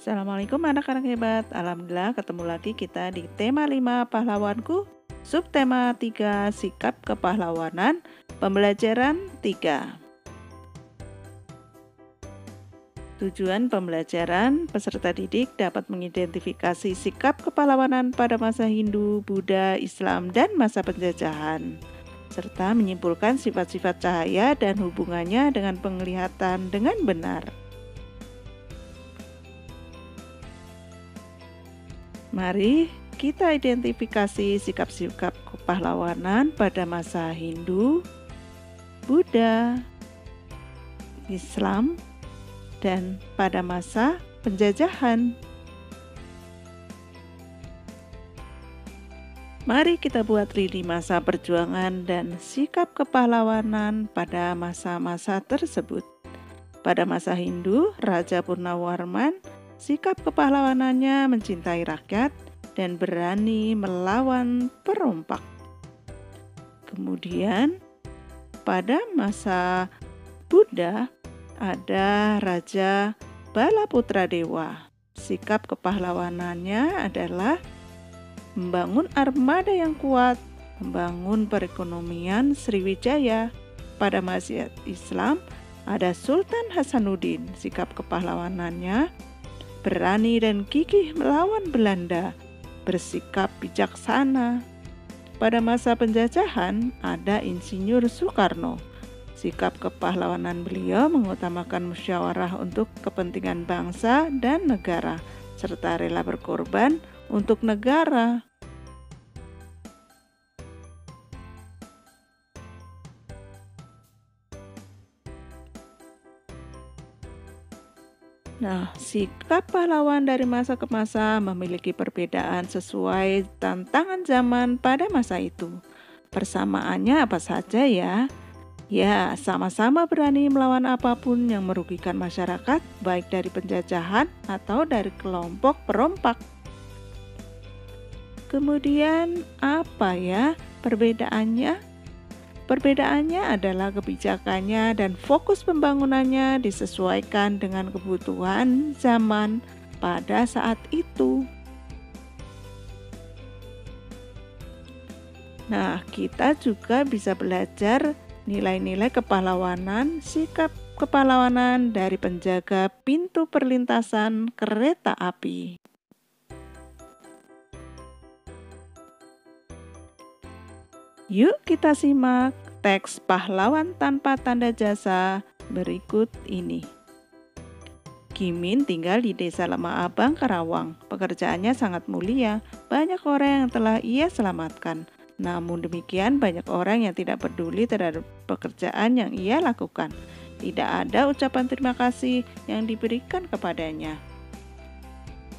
Assalamualaikum anak-anak hebat. Alhamdulillah ketemu lagi kita di tema 5 pahlawanku, subtema 3 sikap kepahlawanan, pembelajaran 3. Tujuan pembelajaran, peserta didik dapat mengidentifikasi sikap kepahlawanan pada masa Hindu, Buddha, Islam, dan masa penjajahan, serta menyimpulkan sifat-sifat cahaya dan hubungannya dengan penglihatan dengan benar. Mari kita identifikasi sikap-sikap kepahlawanan pada masa Hindu, Buddha, Islam, dan pada masa penjajahan. Mari kita buat lini masa perjuangan dan sikap kepahlawanan pada masa-masa tersebut. Pada masa Hindu, Raja Purnawarman, sikap kepahlawanannya mencintai rakyat dan berani melawan perompak. Kemudian, pada masa Buddha, ada Raja Balaputradewa. Sikap kepahlawanannya adalah membangun armada yang kuat, membangun perekonomian Sriwijaya. Pada masa Islam, ada Sultan Hasanuddin. Sikap kepahlawanannya berani dan gigih melawan Belanda, bersikap bijaksana. Pada masa penjajahan, ada Insinyur Soekarno. Sikap kepahlawanan beliau mengutamakan musyawarah untuk kepentingan bangsa dan negara, serta rela berkorban untuk negara. Nah, sikap pahlawan dari masa ke masa memiliki perbedaan sesuai tantangan zaman pada masa itu. Persamaannya apa saja ya? Ya, sama-sama berani melawan apapun yang merugikan masyarakat, baik dari penjajahan atau dari kelompok perompak. Kemudian apa ya perbedaannya? Perbedaannya adalah kebijakannya dan fokus pembangunannya disesuaikan dengan kebutuhan zaman pada saat itu. Nah, kita juga bisa belajar nilai-nilai kepahlawanan, sikap kepahlawanan dari penjaga pintu perlintasan kereta api. Yuk kita simak teks pahlawan tanpa tanda jasa berikut ini. Gimin tinggal di desa Lemah Abang, Karawang. Pekerjaannya sangat mulia, banyak orang yang telah ia selamatkan. Namun demikian banyak orang yang tidak peduli terhadap pekerjaan yang ia lakukan. Tidak ada ucapan terima kasih yang diberikan kepadanya.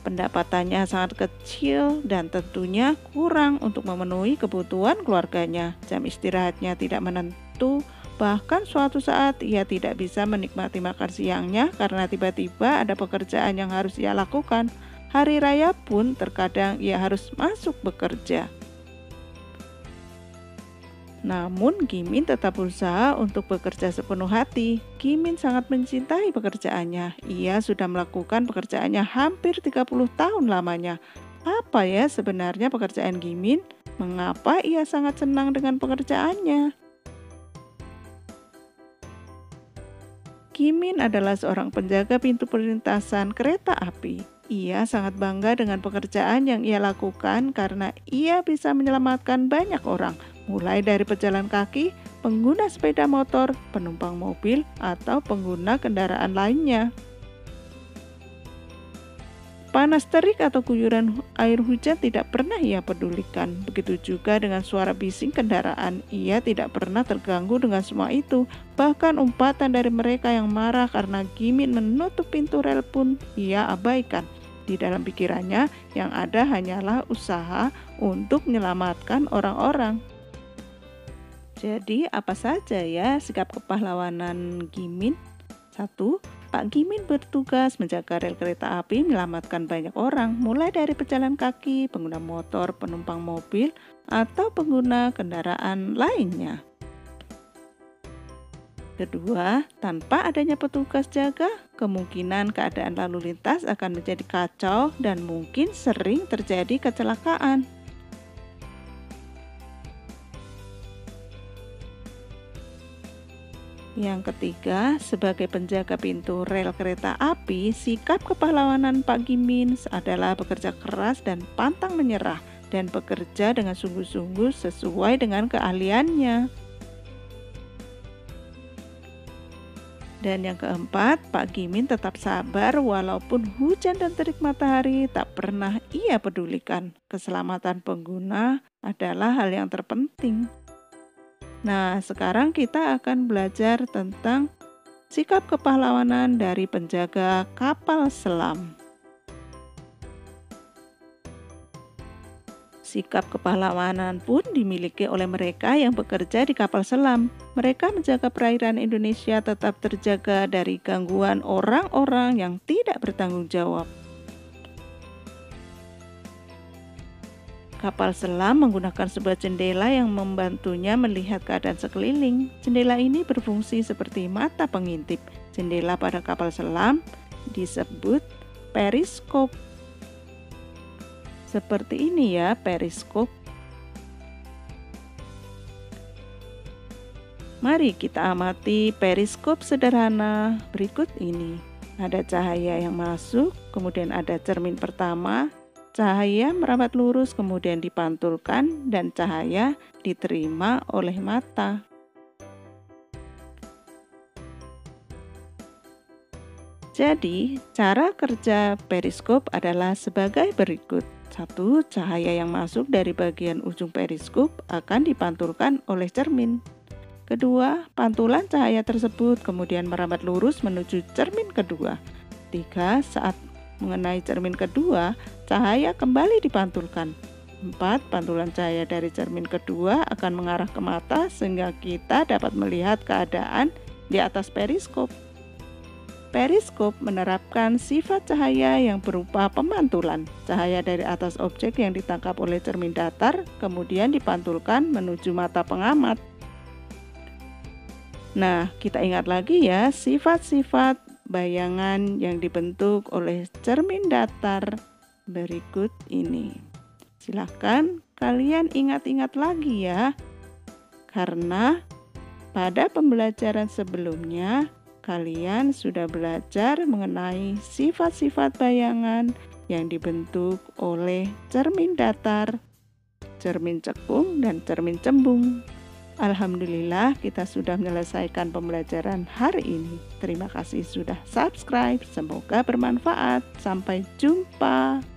Pendapatannya sangat kecil dan tentunya kurang untuk memenuhi kebutuhan keluarganya. Jam istirahatnya tidak menentu, bahkan suatu saat ia tidak bisa menikmati makan siangnya karena tiba-tiba ada pekerjaan yang harus ia lakukan. Hari raya pun terkadang ia harus masuk bekerja. Namun Gimin tetap berusaha untuk bekerja sepenuh hati. Gimin sangat mencintai pekerjaannya. Ia sudah melakukan pekerjaannya hampir 30 tahun lamanya. Apa ya sebenarnya pekerjaan Gimin? Mengapa ia sangat senang dengan pekerjaannya? Gimin adalah seorang penjaga pintu perlintasan kereta api. Ia sangat bangga dengan pekerjaan yang ia lakukan karena ia bisa menyelamatkan banyak orang, mulai dari pejalan kaki, pengguna sepeda motor, penumpang mobil, atau pengguna kendaraan lainnya. Panas terik atau guyuran air hujan tidak pernah ia pedulikan. Begitu juga dengan suara bising kendaraan, ia tidak pernah terganggu dengan semua itu. Bahkan umpatan dari mereka yang marah karena Gimin menutup pintu rel pun ia abaikan. Di dalam pikirannya yang ada hanyalah usaha untuk menyelamatkan orang-orang. Jadi apa saja ya sikap kepahlawanan Gimin? 1. Pak Gimin bertugas menjaga rel kereta api menyelamatkan banyak orang, mulai dari pejalan kaki, pengguna motor, penumpang mobil, atau pengguna kendaraan lainnya. Kedua, tanpa adanya petugas jaga, kemungkinan keadaan lalu lintas akan menjadi kacau dan mungkin sering terjadi kecelakaan. Yang ketiga, sebagai penjaga pintu rel kereta api, sikap kepahlawanan Pak Gimin adalah bekerja keras dan pantang menyerah dan bekerja dengan sungguh-sungguh sesuai dengan keahliannya. Dan yang keempat, Pak Gimin tetap sabar walaupun hujan dan terik matahari tak pernah ia pedulikan. Keselamatan pengguna adalah hal yang terpenting. Nah, sekarang kita akan belajar tentang sikap kepahlawanan dari penjaga kapal selam. Sikap kepahlawanan pun dimiliki oleh mereka yang bekerja di kapal selam. Mereka menjaga perairan Indonesia tetap terjaga dari gangguan orang-orang yang tidak bertanggung jawab. Kapal selam menggunakan sebuah jendela yang membantunya melihat keadaan sekeliling. Jendela ini berfungsi seperti mata pengintip. Jendela pada kapal selam disebut periskop. Seperti ini ya periskop. Mari kita amati periskop sederhana berikut ini. Ada cahaya yang masuk, kemudian ada cermin pertama. Cahaya merambat lurus kemudian dipantulkan dan cahaya diterima oleh mata. Jadi, cara kerja periskop adalah sebagai berikut. 1. Cahaya yang masuk dari bagian ujung periskop akan dipantulkan oleh cermin. Kedua, pantulan cahaya tersebut kemudian merambat lurus menuju cermin kedua. 3. Saat mengenai cermin kedua, cahaya kembali dipantulkan. 4. Pantulan cahaya dari cermin kedua akan mengarah ke mata sehingga kita dapat melihat keadaan di atas periskop. Periskop menerapkan sifat cahaya yang berupa pemantulan. Cahaya dari atas objek yang ditangkap oleh cermin datar kemudian dipantulkan menuju mata pengamat. Nah, kita ingat lagi ya sifat-sifat bayangan yang dibentuk oleh cermin datar berikut ini. Silahkan kalian ingat-ingat lagi ya, karena pada pembelajaran sebelumnya kalian sudah belajar mengenai sifat-sifat bayangan yang dibentuk oleh cermin datar, cermin cekung, dan cermin cembung. Alhamdulillah kita sudah menyelesaikan pembelajaran hari ini. Terima kasih sudah subscribe. Semoga bermanfaat. Sampai jumpa.